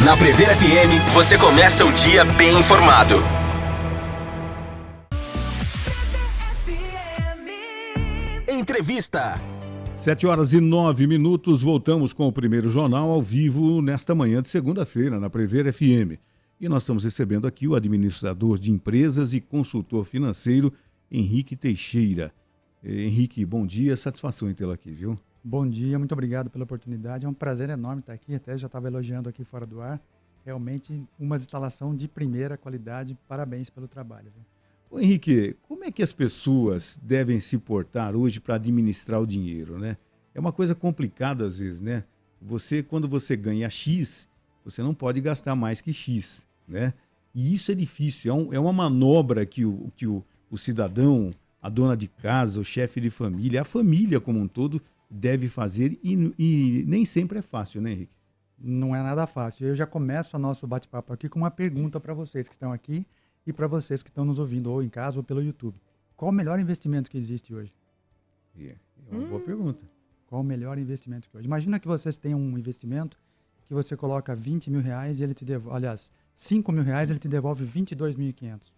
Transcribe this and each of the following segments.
Na Prever FM, você começa o dia bem informado. Entrevista. 7h09, voltamos com o primeiro jornal ao vivo nesta manhã de segunda-feira, na Prever FM. E nós estamos recebendo aqui o administrador de empresas e consultor financeiro, Henrique Teixeira. Henrique, bom dia, satisfação em tê-lo aqui, viu? Bom dia, muito obrigado pela oportunidade. É um prazer enorme estar aqui, até já estava elogiando aqui fora do ar. Realmente uma instalação de primeira qualidade, parabéns pelo trabalho. Viu? Ô Henrique, como é que as pessoas devem se portar hoje para administrar o dinheiro, né? É uma coisa complicada às vezes, né? Quando você ganha X, você não pode gastar mais que X, né? E isso é difícil, é uma manobra que o cidadão, a dona de casa, o chefe de família, a família como um todo deve fazer e nem sempre é fácil, né, Henrique? Não é nada fácil. Eu já começo o nosso bate-papo aqui com uma pergunta para vocês que estão aqui e para vocês que estão nos ouvindo ou em casa ou pelo YouTube. Qual o melhor investimento que existe hoje? É uma boa pergunta. Qual o melhor investimento que hoje? Imagina que vocês tenham um investimento que você coloca 20 mil reais e ele te devolve, aliás, 5 mil reais ele te devolve 22.500.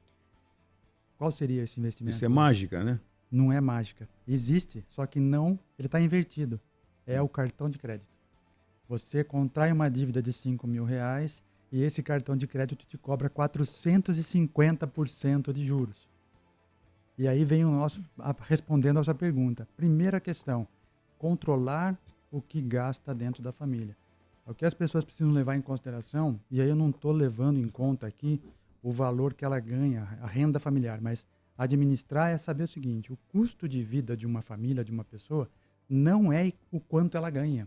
Qual seria esse investimento? Isso é mágica, né? Não é mágica. Existe, só que não, ele está invertido. É o cartão de crédito. Você contrai uma dívida de 5 mil reais e esse cartão de crédito te cobra 450% de juros. E aí vem respondendo a sua pergunta. Primeira questão, controlar o que gasta dentro da família. O que as pessoas precisam levar em consideração, e aí eu não estou levando em conta aqui o valor que ela ganha, a renda familiar, mas administrar é saber o seguinte, o custo de vida de uma família, de uma pessoa, não é o quanto ela ganha.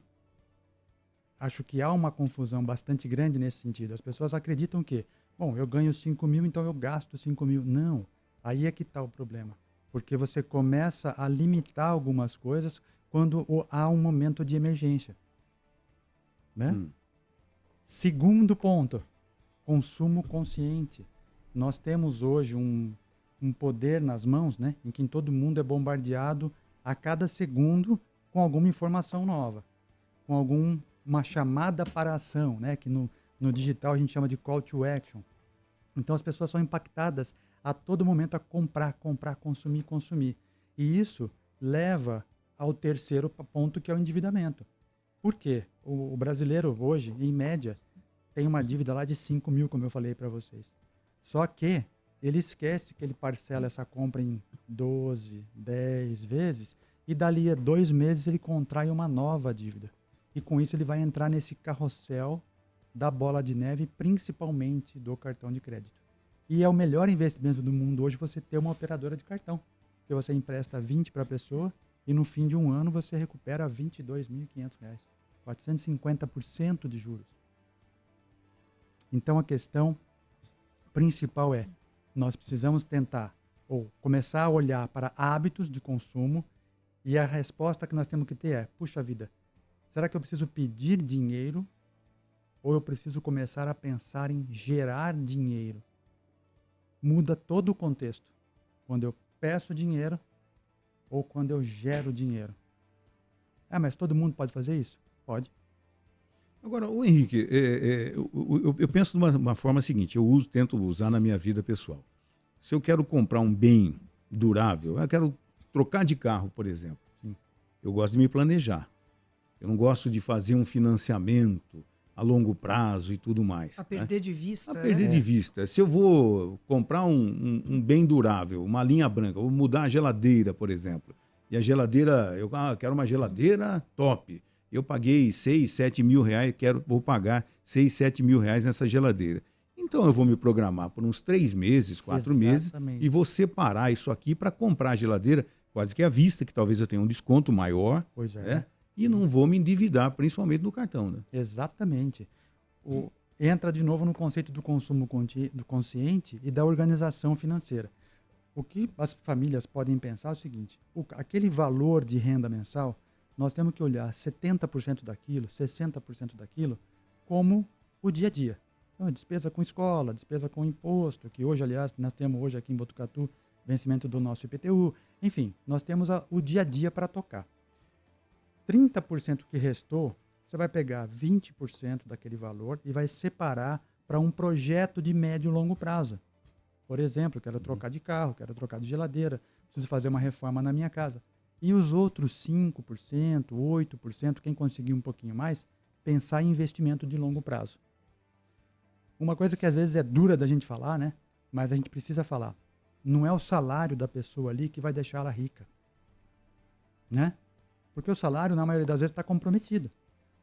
Acho que há uma confusão bastante grande nesse sentido. As pessoas acreditam que, bom, eu ganho 5 mil, então eu gasto 5 mil. Não, aí é que está o problema. Porque você começa a limitar algumas coisas quando há um momento de emergência. Né? Segundo ponto, consumo consciente. Nós temos hoje um poder nas mãos, né, em que todo mundo é bombardeado a cada segundo com alguma informação nova, com uma chamada para a ação, né, que no digital a gente chama de call to action. Então as pessoas são impactadas a todo momento a comprar, consumir. E isso leva ao terceiro ponto, que é o endividamento. Por quê? O brasileiro hoje, em média, tem uma dívida lá de 5 mil, como eu falei para vocês. Só que ele esquece que ele parcela essa compra em 12, 10 vezes e dali a 2 meses ele contrai uma nova dívida. E com isso ele vai entrar nesse carrossel da bola de neve, principalmente do cartão de crédito. E é o melhor investimento do mundo hoje você ter uma operadora de cartão, que você empresta 20 para a pessoa e no fim de um ano você recupera R$ 22.500, 450% de juros. Então a questão principal é, nós precisamos tentar ou começar a olhar para hábitos de consumo e a resposta que nós temos que ter é, puxa vida, será que eu preciso pedir dinheiro ou eu preciso começar a pensar em gerar dinheiro? Muda todo o contexto. Quando eu peço dinheiro ou quando eu gero dinheiro. Ah, mas todo mundo pode fazer isso? Pode. Agora, o Henrique, eu penso de uma forma seguinte, tento usar na minha vida pessoal. Se eu quero comprar um bem durável, eu quero trocar de carro, por exemplo, eu gosto de me planejar. Eu não gosto de fazer um financiamento a longo prazo e tudo mais. A perder de vista. A perder de vista. Se eu vou comprar um bem durável, uma linha branca, vou mudar a geladeira, por exemplo, e a geladeira, eu quero uma geladeira top. Eu paguei 6, 7 mil reais, vou pagar 6, 7 mil reais nessa geladeira. Então eu vou me programar por uns 3 meses, 4 meses e vou separar isso aqui para comprar a geladeira quase que à vista, que talvez eu tenha um desconto maior. Pois é. Né? E não vou me endividar, principalmente no cartão. Né? Exatamente. Entra de novo no conceito do consumo consciente e da organização financeira. O que as famílias podem pensar é o seguinte, aquele valor de renda mensal, nós temos que olhar 70% daquilo, 60% daquilo, como o dia a dia. Então, despesa com escola, despesa com imposto, que hoje, aliás, nós temos hoje aqui em Botucatu, vencimento do nosso IPTU. Enfim, nós temos o dia a dia para tocar. 30% que restou Você vai pegar 20% daquele valor e vai separar para um projeto de médio e longo prazo. Por exemplo, quero trocar de carro, quero trocar de geladeira, preciso fazer uma reforma na minha casa. E os outros 5%, 8%, quem conseguir um pouquinho mais, pensar em investimento de longo prazo. Uma coisa que às vezes é dura da gente falar, né? Mas a gente precisa falar. Não é o salário da pessoa ali que vai deixar ela rica. Né? Porque o salário, na maioria das vezes, está comprometido.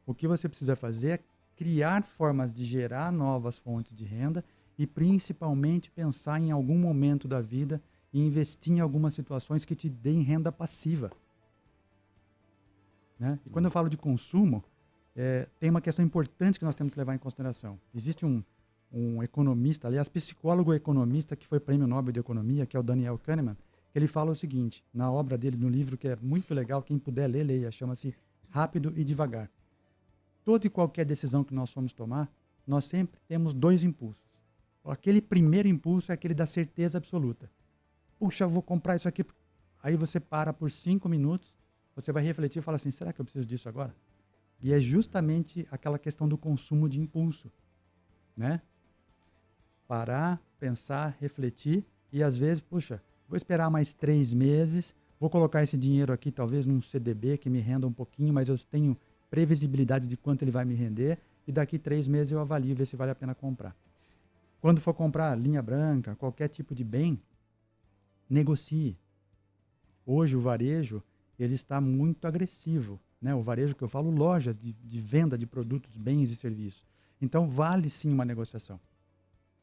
O que você precisa fazer é criar formas de gerar novas fontes de renda e principalmente pensar em algum momento da vida e investir em algumas situações que te deem renda passiva. Né? E quando eu falo de consumo, tem uma questão importante que nós temos que levar em consideração. Existe um economista, aliás, psicólogo economista que foi prêmio Nobel de Economia, que é o Daniel Kahneman, que ele fala o seguinte, na obra dele, no livro que é muito legal, quem puder ler, leia, chama-se Rápido e Devagar. Toda e qualquer decisão que nós formos tomar, nós sempre temos 2 impulsos. Aquele primeiro impulso é aquele da certeza absoluta. Puxa, eu vou comprar isso aqui. Aí você para por 5 minutos, você vai refletir e fala assim, será que eu preciso disso agora? E é justamente aquela questão do consumo de impulso. Né? Parar, pensar, refletir e às vezes, puxa, vou esperar mais 3 meses, vou colocar esse dinheiro aqui talvez num CDB que me renda um pouquinho, mas eu tenho previsibilidade de quanto ele vai me render e daqui 3 meses eu avalio, ver se vale a pena comprar. Quando for comprar linha branca, qualquer tipo de bem, negocie. Hoje o varejo ele está muito agressivo. Né? O varejo que eu falo, lojas de venda de produtos, bens e serviços. Então vale sim uma negociação.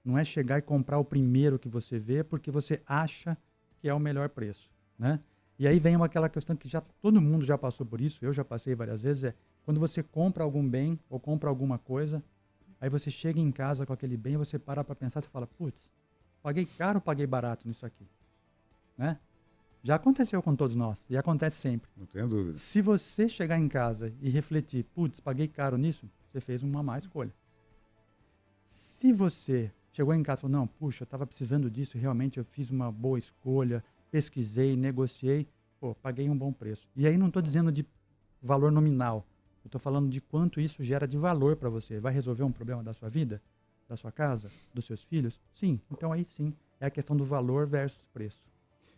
Não é chegar e comprar o primeiro que você vê porque você acha que é o melhor preço. Né? E aí vem aquela questão que todo mundo já passou por isso, eu já passei várias vezes, quando você compra algum bem ou compra alguma coisa, aí você chega em casa com aquele bem, você para pensar, você fala, putz, paguei caro ou paguei barato nisso aqui? Né? Já aconteceu com todos nós, e acontece sempre. Não tenho dúvida. Se você chegar em casa e refletir, putz, paguei caro nisso, você fez uma má escolha. Se você chegou em casa e falou, não, puxa, eu estava precisando disso, realmente eu fiz uma boa escolha, pesquisei, negociei, paguei um bom preço. E aí não estou dizendo de valor nominal, eu estou falando de quanto isso gera de valor para você. Vai resolver um problema da sua vida, da sua casa, dos seus filhos? Sim, então aí sim, é a questão do valor versus preço.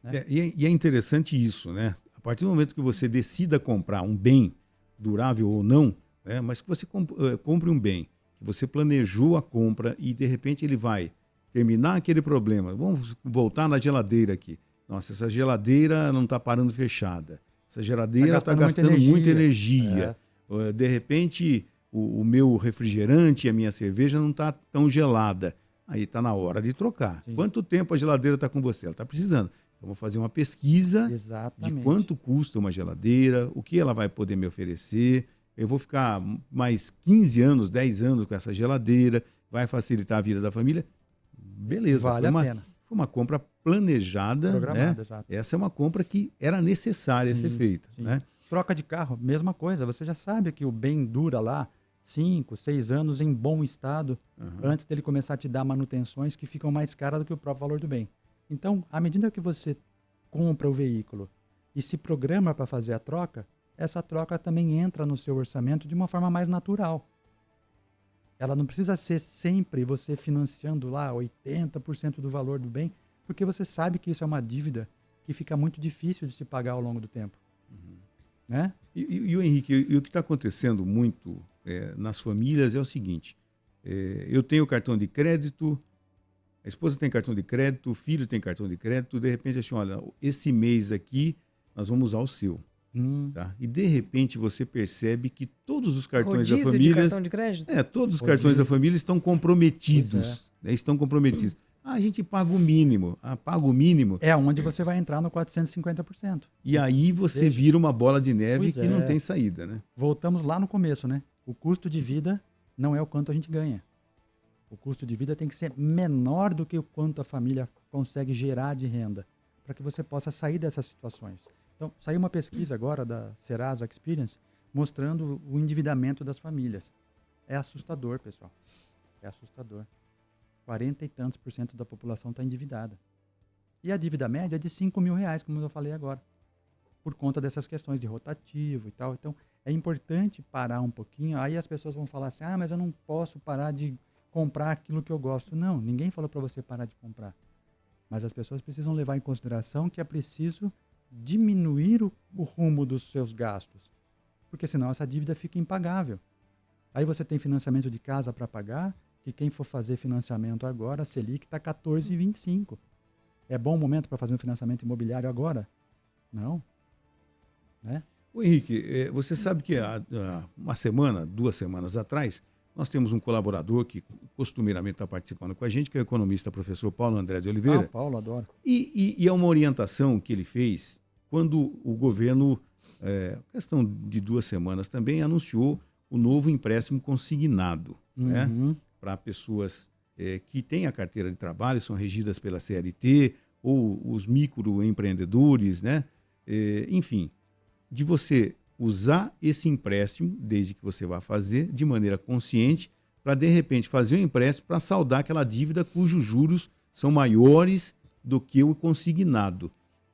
Né? E é interessante isso, né? A partir do momento que você decida comprar um bem, durável ou não, né? Mas que você compre um bem, que você planejou a compra e de repente ele vai terminar aquele problema. Vamos voltar na geladeira aqui. Nossa, essa geladeira não está parando fechada. Essa geladeira está gastando muita energia. De repente, o meu refrigerante, a minha cerveja não está tão gelada. Aí está na hora de trocar. Sim. Quanto tempo a geladeira está com você? Ela está precisando. Então, vou fazer uma pesquisa de quanto custa uma geladeira, o que ela vai poder me oferecer. Eu vou ficar mais 15 anos, 10 anos com essa geladeira, vai facilitar a vida da família. Beleza, vale a pena. Foi uma compra planejada. Programada, né? Exato. Essa é uma compra que era necessária ser feita. Né? Troca de carro, mesma coisa. Você já sabe que o bem dura lá 5, 6 anos em bom estado, antes dele começar a te dar manutenções que ficam mais caras do que o próprio valor do bem. Então, à medida que você compra o veículo e se programa para fazer a troca, essa troca também entra no seu orçamento de uma forma mais natural. Ela não precisa ser sempre você financiando lá 80% do valor do bem, porque você sabe que isso é uma dívida que fica muito difícil de se pagar ao longo do tempo. Né? E o Henrique, o que está acontecendo muito nas famílias é o seguinte, eu tenho cartão de crédito, a esposa tem cartão de crédito, o filho tem cartão de crédito, de repente assim, olha, esse mês aqui nós vamos usar o seu. Tá? E de repente você percebe que todos os cartões da família... de cartão de crédito? Todos os cartões da família estão comprometidos. Estão comprometidos. A gente paga o mínimo. Paga o mínimo. É onde você vai entrar no 450%. E aí você vira uma bola de neve que não tem saída, né? Voltamos lá no começo, né? O custo de vida não é o quanto a gente ganha. O custo de vida tem que ser menor do que o quanto a família consegue gerar de renda, para que você possa sair dessas situações. Então, saiu uma pesquisa agora da Serasa Experience mostrando o endividamento das famílias. É assustador, pessoal. É assustador. 40 e tantos % da população está endividada. E a dívida média é de R$5.000, como eu falei agora, por conta dessas questões de rotativo e tal. Então, é importante parar um pouquinho. Aí as pessoas vão falar assim, mas eu não posso parar de comprar aquilo que eu gosto. Não, ninguém falou para você parar de comprar. Mas as pessoas precisam levar em consideração que é preciso diminuir o rumo dos seus gastos. Porque senão essa dívida fica impagável. Aí você tem financiamento de casa para pagar, que quem for fazer financiamento agora, a Selic está 14,25. É bom momento para fazer um financiamento imobiliário agora? Não. Né? Ô Henrique, você sabe que há uma semana, 2 semanas atrás, nós temos um colaborador que costumeiramente está participando com a gente, que é o economista professor Paulo André de Oliveira. Paulo, adoro. E é uma orientação que ele fez quando o governo, questão de 2 semanas também, anunciou o novo empréstimo consignado, né? Para pessoas que têm a carteira de trabalho, são regidas pela CLT, ou os microempreendedores, né? Enfim, de você usar esse empréstimo, desde que você vá fazer, de maneira consciente, para de repente fazer um empréstimo para saldar aquela dívida cujos juros são maiores do que o consignado.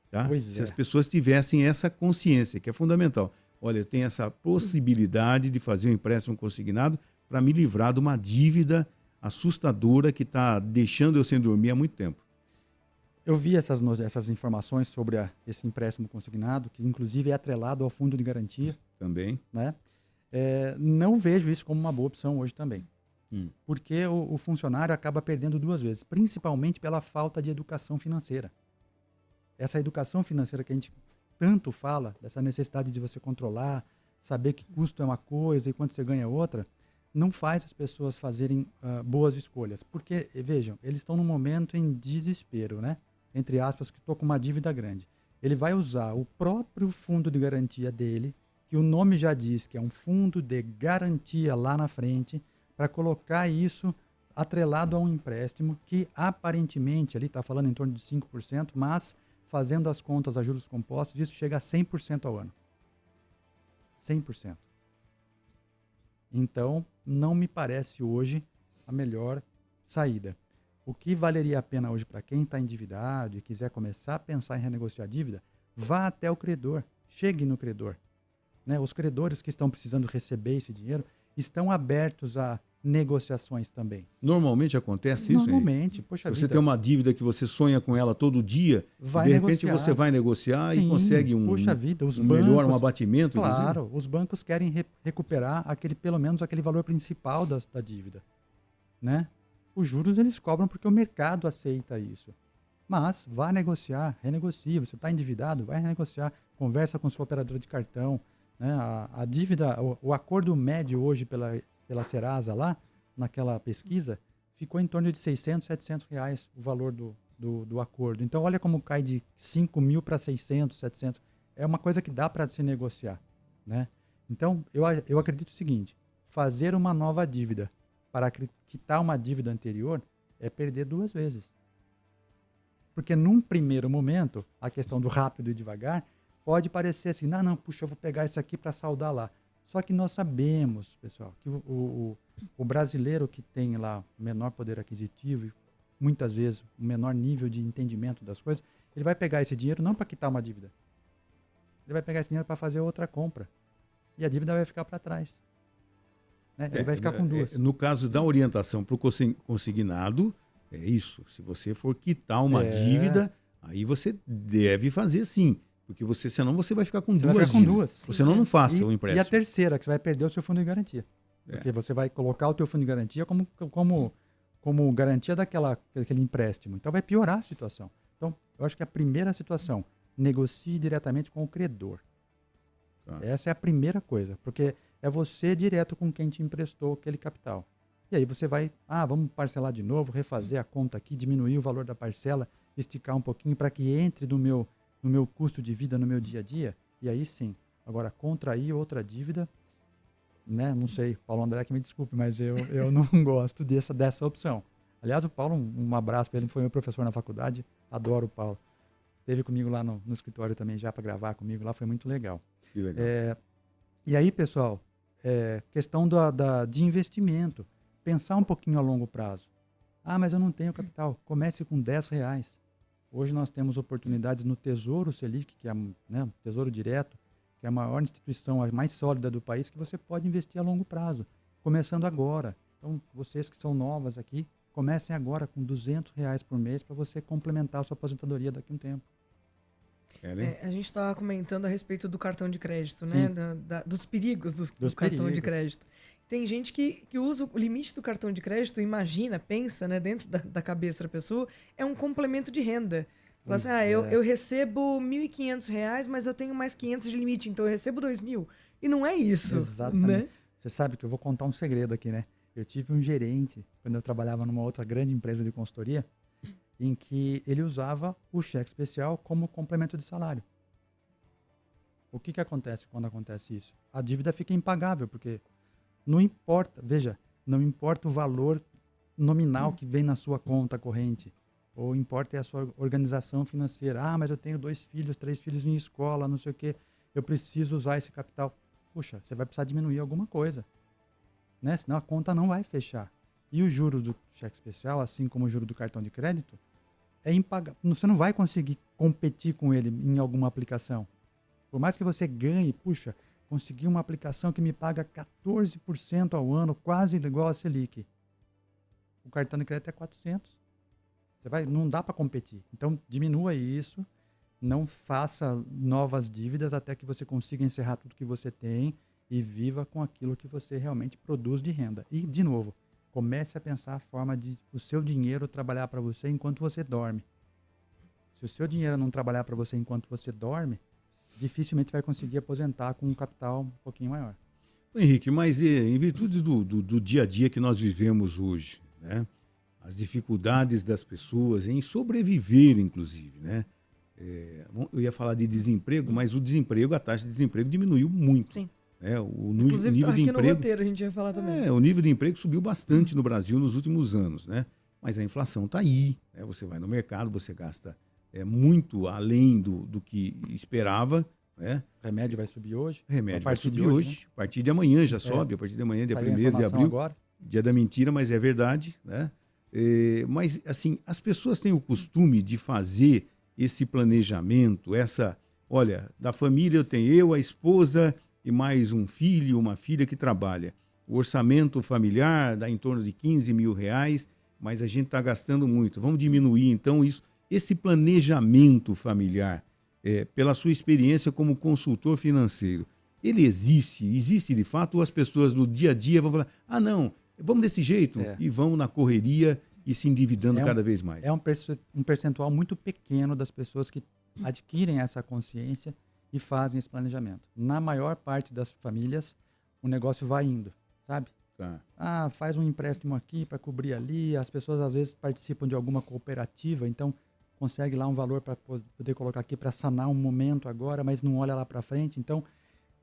Tá? Se as pessoas tivessem essa consciência, que é fundamental. Olha, eu tenho essa possibilidade de fazer um empréstimo consignado para me livrar de uma dívida assustadora que está deixando eu sem dormir há muito tempo. Eu vi essas informações sobre esse empréstimo consignado, que inclusive é atrelado ao fundo de garantia. Também. Né? Não vejo isso como uma boa opção hoje também. Porque o funcionário acaba perdendo 2 vezes, principalmente pela falta de educação financeira. Essa educação financeira que a gente tanto fala, dessa necessidade de você controlar, saber que custo é uma coisa e quanto você ganha é outra, não faz as pessoas fazerem boas escolhas. Porque, vejam, eles estão num momento em desespero, né? Entre aspas, que estou com uma dívida grande. Ele vai usar o próprio fundo de garantia dele, que o nome já diz que é um fundo de garantia lá na frente, para colocar isso atrelado a um empréstimo que aparentemente, ali está falando em torno de 5%, mas fazendo as contas a juros compostos, isso chega a 100% ao ano. 100%. Então, não me parece hoje a melhor saída. O que valeria a pena hoje para quem está endividado e quiser começar a pensar em renegociar a dívida, vá até o credor, chegue no credor. Né? Os credores que estão precisando receber esse dinheiro estão abertos a negociações também. Normalmente acontece isso, Normalmente, poxa vida. Você tem uma dívida que você sonha com ela todo dia, de repente você vai negociar e consegue melhor, um abatimento. Claro, inclusive. Os bancos querem recuperar pelo menos aquele valor principal da dívida. Né? Os juros eles cobram porque o mercado aceita isso. Mas vá negociar, renegocie. Você está endividado, vai renegociar, conversa com sua operadora de cartão. Né? A dívida, o acordo médio hoje pela Serasa lá, naquela pesquisa, ficou em torno de R$600, R$700 o valor do acordo. Então, olha como cai de 5 mil para 600, 700. É uma coisa que dá para se negociar. Né? Então, eu acredito o seguinte, fazer uma nova dívida para quitar uma dívida anterior é perder 2 vezes. Porque num primeiro momento, a questão do rápido e devagar pode parecer assim, puxa, eu vou pegar isso aqui para saldar lá. Só que nós sabemos, pessoal, que o brasileiro que tem lá o menor poder aquisitivo e muitas vezes o menor nível de entendimento das coisas, ele vai pegar esse dinheiro não para quitar uma dívida. Ele vai pegar esse dinheiro para fazer outra compra. E a dívida vai ficar para trás. Né? Ele vai ficar com 2. No caso da orientação para o consignado, é isso. Se você for quitar uma dívida, aí você deve fazer sim. Porque senão você vai ficar com 2 dívidas. Senão não faça o empréstimo. E a terceira, que você vai perder o seu fundo de garantia. Porque você vai colocar o teu fundo de garantia como garantia daquele empréstimo. Então vai piorar a situação. Então, eu acho que a primeira situação, negocie diretamente com o credor. Essa é a primeira coisa. Porque é você direto com quem te emprestou aquele capital. E aí você vai, vamos parcelar de novo, refazer a conta aqui, diminuir o valor da parcela, esticar um pouquinho para que entre no meu custo de vida, no meu dia a dia. E aí sim. Agora, contrair outra dívida, né? Não sei, Paulo André que me desculpe, mas eu não gosto dessa opção. Aliás, o Paulo, um abraço para ele, foi meu professor na faculdade, adoro o Paulo. Esteve comigo lá no escritório também já para gravar comigo, lá foi muito legal. Que legal. E aí, pessoal, questão de investimento. Pensar um pouquinho a longo prazo. Mas eu não tenho capital. Comece com R$10. Hoje nós temos oportunidades no Tesouro Selic, que é Tesouro Direto, que é a maior instituição, a mais sólida do país, que você pode investir a longo prazo, começando agora. Então, vocês que são novas aqui, comecem agora com R$ 200 por mês para você complementar a sua aposentadoria daqui a um tempo. A gente estava comentando a respeito do cartão de crédito, né? Dos perigos do cartão de crédito. Tem gente que usa o limite do cartão de crédito, imagina, pensa, né, dentro da cabeça da pessoa, é um complemento de renda. Fala assim, eu recebo R$ 1.500, mas eu tenho mais 500 de limite, então eu recebo 2.000. E não é isso. Exatamente. Né? Você sabe que eu vou contar um segredo aqui, né? Eu tive um gerente, quando eu trabalhava numa outra grande empresa de consultoria, em que ele usava o cheque especial como complemento de salário. O que acontece quando acontece isso? A dívida fica impagável, porque não importa, veja, não importa o valor nominal que vem na sua conta corrente, ou importa é a sua organização financeira. Ah, mas eu tenho 2 filhos, 3 filhos em escola, não sei o quê, eu preciso usar esse capital. Puxa, você vai precisar diminuir alguma coisa, né? Senão a conta não vai fechar. E o juros do cheque especial, assim como o juro do cartão de crédito, é impagável. Você não vai conseguir competir com ele em alguma aplicação. Por mais que você ganhe, puxa, consegui uma aplicação que me paga 14% ao ano, quase igual a Selic. O cartão de crédito é 400. Não dá para competir. Então, diminua isso, não faça novas dívidas até que você consiga encerrar tudo que você tem e viva com aquilo que você realmente produz de renda. E, de novo, comece a pensar a forma de o seu dinheiro trabalhar para você enquanto você dorme. Se o seu dinheiro não trabalhar para você enquanto você dorme, dificilmente vai conseguir aposentar com um capital um pouquinho maior. Henrique, mas em virtude do dia a dia que nós vivemos hoje, né? As dificuldades das pessoas em sobreviver, inclusive, né? Eu ia falar de desemprego, mas o desemprego, a taxa de desemprego diminuiu muito. Sim. Né? Inclusive, nível de aqui emprego, no roteiro a gente ia falar também. o nível de emprego subiu bastante no Brasil nos últimos anos, né? Mas a inflação está aí, né? Você vai no mercado, você gasta muito além do que esperava, né? O remédio vai subir hoje? Remédio vai subir hoje. Né? A partir de amanhã já sobe, a partir de amanhã, dia 1º de abril. Agora. Dia da mentira, mas é verdade, né? Mas, assim, as pessoas têm o costume de fazer esse planejamento, olha, da família eu tenho eu, a esposa e mais um filho, uma filha que trabalha. O orçamento familiar dá em torno de R$ 15.000, mas a gente está gastando muito. Vamos diminuir, então, isso. Esse planejamento familiar, pela sua experiência como consultor financeiro, ele existe de fato, ou as pessoas no dia a dia vão falar, não, vamos desse jeito, e vão na correria e se endividando cada vez mais. É um percentual muito pequeno das pessoas que adquirem essa consciência e fazem esse planejamento. Na maior parte das famílias, o negócio vai indo, sabe? Tá. Faz um empréstimo aqui para cobrir ali, as pessoas às vezes participam de alguma cooperativa, então consegue lá um valor para poder colocar aqui para sanar um momento agora, mas não olha lá para frente. Então,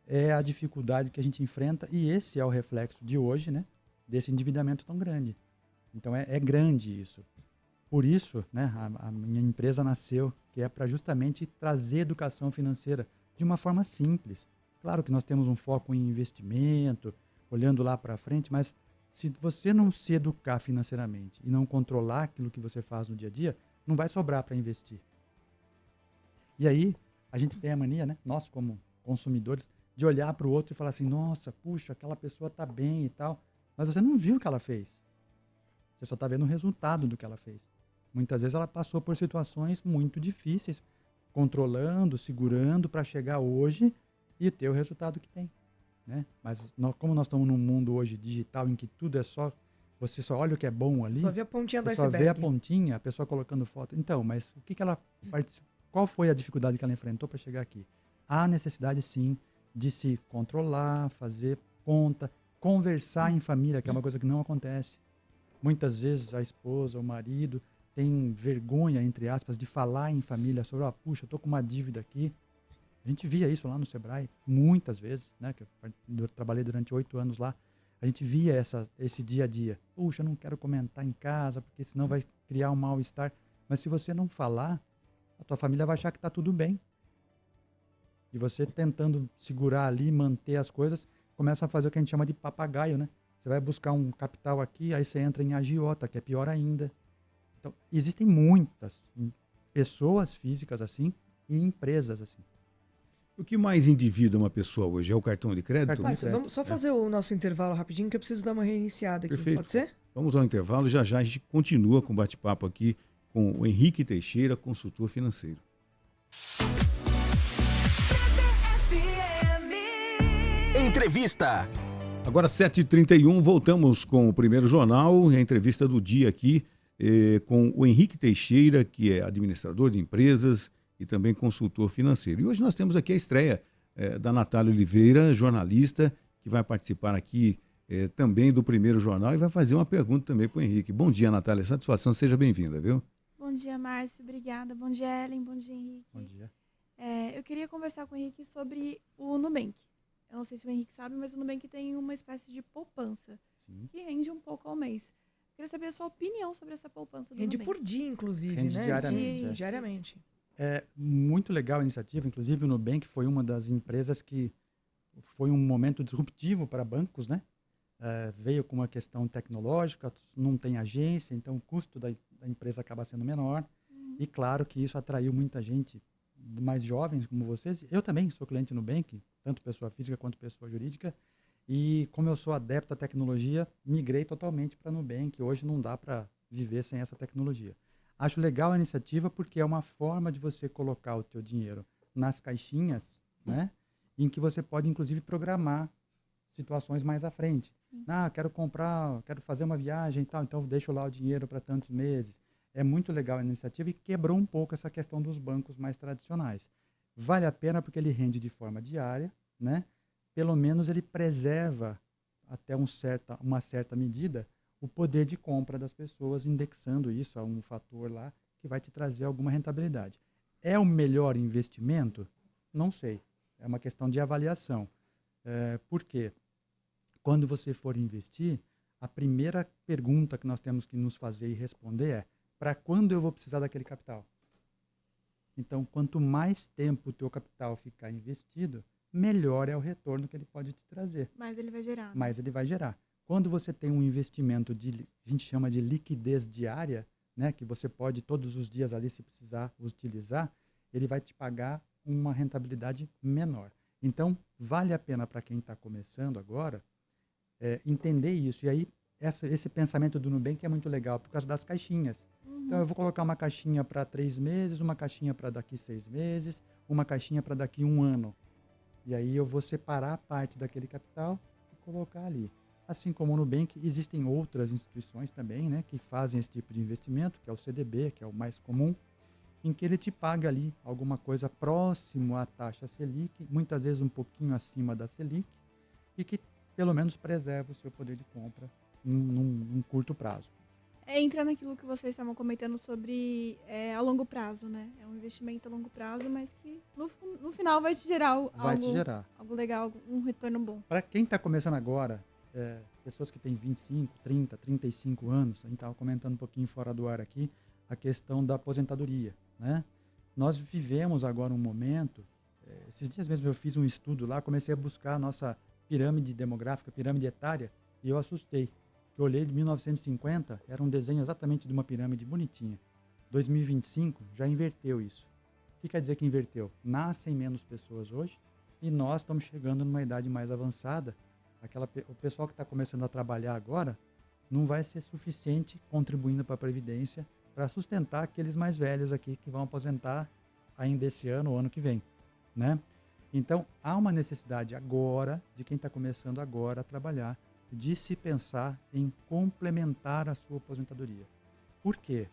é a dificuldade que a gente enfrenta e esse é o reflexo de hoje, né? Desse endividamento tão grande. Então, é grande isso. Por isso, né, a minha empresa nasceu, que é para justamente trazer educação financeira de uma forma simples. Claro que nós temos um foco em investimento, olhando lá para frente, mas se você não se educar financeiramente e não controlar aquilo que você faz no dia a dia, não vai sobrar para investir. E aí, a gente tem a mania, né, nós como consumidores, de olhar para o outro e falar assim, nossa, puxa, aquela pessoa está bem e tal, mas você não viu o que ela fez. Você só está vendo o resultado do que ela fez. Muitas vezes ela passou por situações muito difíceis, controlando, segurando para chegar hoje e ter o resultado que tem. Né? Mas como nós estamos num mundo hoje digital em que tudo é só... Você só olha o que é bom ali. Só vê a pontinha do iceberg. Só vê a pontinha, a pessoa colocando foto. Então, mas o que ela qual foi a dificuldade que ela enfrentou para chegar aqui? Há necessidade, sim, de se controlar, fazer conta, conversar em família, que é uma coisa que não acontece. Muitas vezes a esposa, o marido, tem vergonha, entre aspas, de falar em família sobre, puxa, eu estou com uma dívida aqui. A gente via isso lá no Sebrae, muitas vezes, né? Que eu trabalhei durante 8 anos lá. A gente via esse dia a dia. Puxa, eu não quero comentar em casa, porque senão vai criar um mal-estar. Mas se você não falar, a tua família vai achar que está tudo bem. E você tentando segurar ali, manter as coisas, começa a fazer o que a gente chama de papagaio, né? Você vai buscar um capital aqui, aí você entra em agiota, que é pior ainda. Então, existem muitas pessoas físicas assim e empresas assim. O que mais endivida uma pessoa hoje? É o cartão de crédito? Vamos só fazer o nosso intervalo rapidinho, que eu preciso dar uma reiniciada aqui. Perfeito. Pode ser? Vamos ao intervalo. Já a gente continua com o bate-papo aqui com o Henrique Teixeira, consultor financeiro. Entrevista. Agora 7h31, voltamos com o primeiro jornal, a entrevista do dia aqui com o Henrique Teixeira, que é administrador de empresas e também consultor financeiro. E hoje nós temos aqui a estreia da Natália Oliveira, jornalista, que vai participar aqui também do primeiro jornal e vai fazer uma pergunta também para o Henrique. Bom dia, Natália, satisfação, seja bem-vinda, viu? Bom dia, Márcio, obrigada. Bom dia, Ellen, bom dia, Henrique. Bom dia. Eu queria conversar com o Henrique sobre o Nubank. Eu não sei se o Henrique sabe, mas o Nubank tem uma espécie de poupança. Sim. Que rende um pouco ao mês. Queria saber a sua opinião sobre essa poupança do Rende Nubank. por dia, inclusive, rende né? Diariamente. Diariamente. É muito legal a iniciativa. Inclusive, o Nubank foi uma das empresas que foi um momento disruptivo para bancos, né? Veio com uma questão tecnológica, não tem agência, então o custo da empresa acaba sendo menor. E claro que isso atraiu muita gente mais jovens como vocês. Eu também sou cliente Nubank, tanto pessoa física quanto pessoa jurídica. E como eu sou adepto à tecnologia, migrei totalmente para Nubank. Hoje não dá para viver sem essa tecnologia. Acho legal a iniciativa porque é uma forma de você colocar o teu dinheiro nas caixinhas, né? Em que você pode, inclusive, programar situações mais à frente. Quero fazer uma viagem e tal, então deixo lá o dinheiro para tantos meses. É muito legal a iniciativa e quebrou um pouco essa questão dos bancos mais tradicionais. Vale a pena porque ele rende de forma diária, né? Pelo menos ele preserva até uma certa medida o poder de compra das pessoas, indexando isso a um fator lá que vai te trazer alguma rentabilidade. É o melhor investimento? Não sei. É uma questão de avaliação. Por quê? Quando você for investir, a primeira pergunta que nós temos que nos fazer e responder é: para quando eu vou precisar daquele capital? Então, quanto mais tempo o teu capital ficar investido, melhor é o retorno que ele pode te trazer. Mais ele vai gerar. Mais ele vai gerar. Quando você tem um investimento a gente chama de liquidez diária, né, que você pode todos os dias ali, se precisar, utilizar, ele vai te pagar uma rentabilidade menor. Então, vale a pena para quem está começando agora entender isso. E aí, esse pensamento do Nubank é muito legal, por causa das caixinhas. Então, eu vou colocar uma caixinha para 3 meses, uma caixinha para daqui 6 meses, uma caixinha para daqui 1 ano. E aí eu vou separar parte daquele capital e colocar ali. Assim como o Nubank, existem outras instituições também, né, que fazem esse tipo de investimento, que é o CDB, que é o mais comum, em que ele te paga ali alguma coisa próximo à taxa Selic, muitas vezes um pouquinho acima da Selic, e que pelo menos preserva o seu poder de compra num curto prazo. Entra naquilo que vocês estavam comentando sobre a longo prazo, né? É um investimento a longo prazo, mas que no final vai te gerar algo legal, um retorno bom. Para quem está começando agora, pessoas que têm 25, 30, 35 anos, a gente estava comentando um pouquinho fora do ar aqui, a questão da aposentadoria, né? Nós vivemos agora um momento, esses dias mesmo eu fiz um estudo lá, comecei a buscar a nossa pirâmide demográfica, pirâmide etária, e eu assustei. Eu olhei de 1950, era um desenho exatamente de uma pirâmide bonitinha. 2025 já inverteu isso. O que quer dizer que inverteu? Nascem menos pessoas hoje e nós estamos chegando numa idade mais avançada. O pessoal que está começando a trabalhar agora não vai ser suficiente contribuindo para a Previdência para sustentar aqueles mais velhos aqui que vão aposentar ainda esse ano ou ano que vem, né? Então, há uma necessidade agora, de quem está começando agora a trabalhar, de se pensar em complementar a sua aposentadoria. Por quê?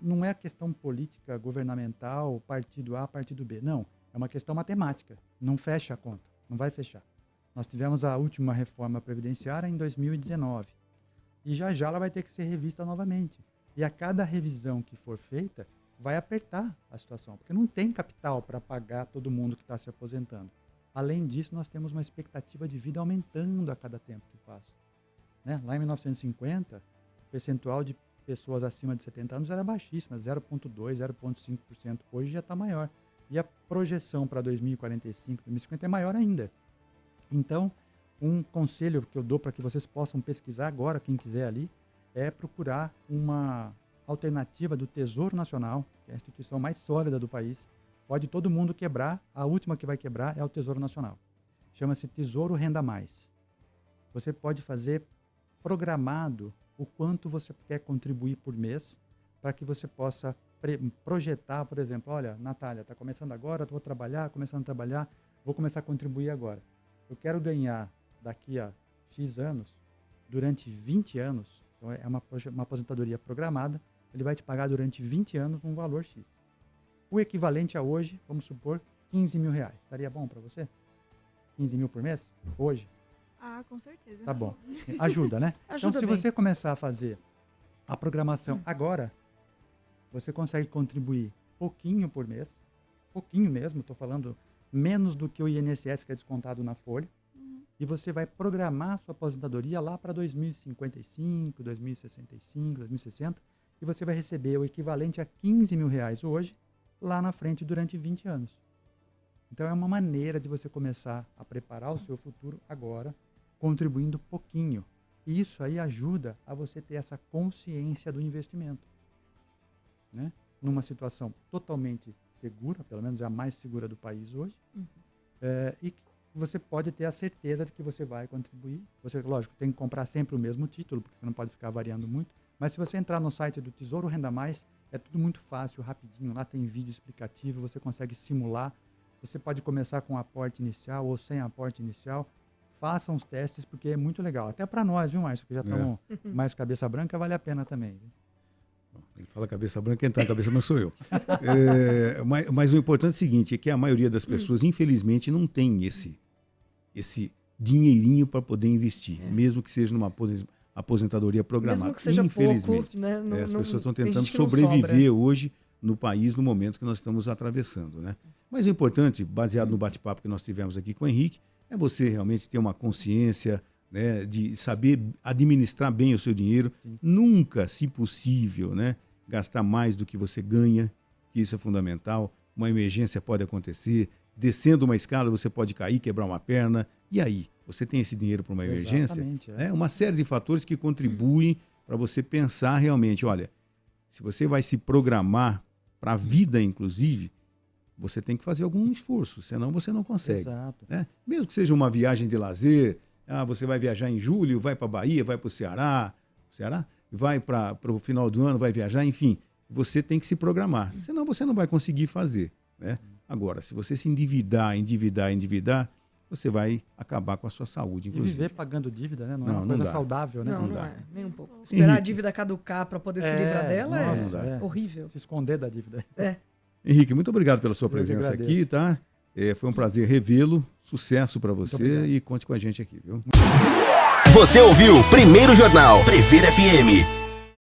Não é questão política, governamental, partido A, partido B. Não, é uma questão matemática. Não fecha a conta, não vai fechar. Nós tivemos a última reforma previdenciária em 2019. E já ela vai ter que ser revista novamente. E a cada revisão que for feita, vai apertar a situação, porque não tem capital para pagar todo mundo que está se aposentando. Além disso, nós temos uma expectativa de vida aumentando a cada tempo que passa, né? Lá em 1950, o percentual de pessoas acima de 70 anos era baixíssimo, 0,2%, 0,5%. Hoje já está maior. E a projeção para 2045, 2050 é maior ainda. Então, um conselho que eu dou para que vocês possam pesquisar agora, quem quiser ali, é procurar uma alternativa do Tesouro Nacional, que é a instituição mais sólida do país, Pode todo mundo quebrar, a última que vai quebrar é o Tesouro Nacional. Chama-se Tesouro Renda Mais. Você pode fazer programado o quanto você quer contribuir por mês para que você possa projetar, por exemplo, olha, Natália, está começando agora, vou trabalhar, começando a trabalhar, vou começar a contribuir agora. Eu quero ganhar daqui a X anos, durante 20 anos, então é uma aposentadoria programada, ele vai te pagar durante 20 anos um valor X. O equivalente a hoje, vamos supor, 15 mil reais. Estaria bom para você? 15 mil por mês? Hoje? Ah, com certeza. Tá bom. Ajuda, né? Ajuda então, se bem. você começar a fazer a programação agora, você consegue contribuir pouquinho por mês, pouquinho mesmo, estou falando menos do que o INSS que é descontado na folha, e você vai programar a sua aposentadoria lá para 2055, 2065, 2060, e você vai receber o equivalente a 15 mil reais hoje, lá na frente durante 20 anos. Então é uma maneira de você começar a preparar o seu futuro agora, contribuindo pouquinho. E isso aí ajuda a você ter essa consciência do investimento, né? Numa situação totalmente segura, pelo menos é a mais segura do país hoje, e você pode ter a certeza de que você vai contribuir. Você, lógico, tem que comprar sempre o mesmo título, porque você não pode ficar variando muito, mas se você entrar no site do Tesouro Renda Mais, é tudo muito fácil, rapidinho, lá tem vídeo explicativo, você consegue simular, você pode começar com aporte inicial ou sem aporte inicial. Façam os testes, porque é muito legal. Até para nós, viu, Márcio, que já estamos mais cabeça branca, vale a pena também. Viu? Ele fala cabeça branca, quem está cabeça branca sou eu. Mas o importante é o seguinte, é que a maioria das pessoas, infelizmente, não tem esse dinheirinho para poder investir, mesmo que seja numa aposentadoria programada. Mesmo que seja infelizmente, pouco, né? As pessoas estão tentando sobreviver hoje no país, no momento que nós estamos atravessando, né? Mas o importante, baseado no bate-papo que nós tivemos aqui com o Henrique, é você realmente ter uma consciência, né, de saber administrar bem o seu dinheiro. Sim. Nunca, se possível, né, gastar mais do que você ganha, que isso é fundamental. Uma emergência pode acontecer, descendo uma escada você pode cair, quebrar uma perna, e aí? Você tem esse dinheiro para uma emergência? É uma série de fatores que contribuem para você pensar realmente, olha, se você vai se programar para a vida, inclusive, você tem que fazer algum esforço, senão você não consegue. Exato. Né? Mesmo que seja uma viagem de lazer, você vai viajar em julho, vai para a Bahia, vai para o Ceará, vai para o final do ano, vai viajar, enfim, você tem que se programar, senão você não vai conseguir fazer. Né? Agora, se você se endividar, você vai acabar com a sua saúde, inclusive. E viver pagando dívida, né? Não é uma coisa saudável, né? Não é, nem um pouco. Esperar a dívida caducar para poder se livrar dela é horrível. Se esconder da dívida. Henrique, muito obrigado pela sua presença aqui, tá? Foi um prazer revê-lo. Sucesso para você e conte com a gente aqui, viu? Você ouviu Primeiro Jornal Previr FM.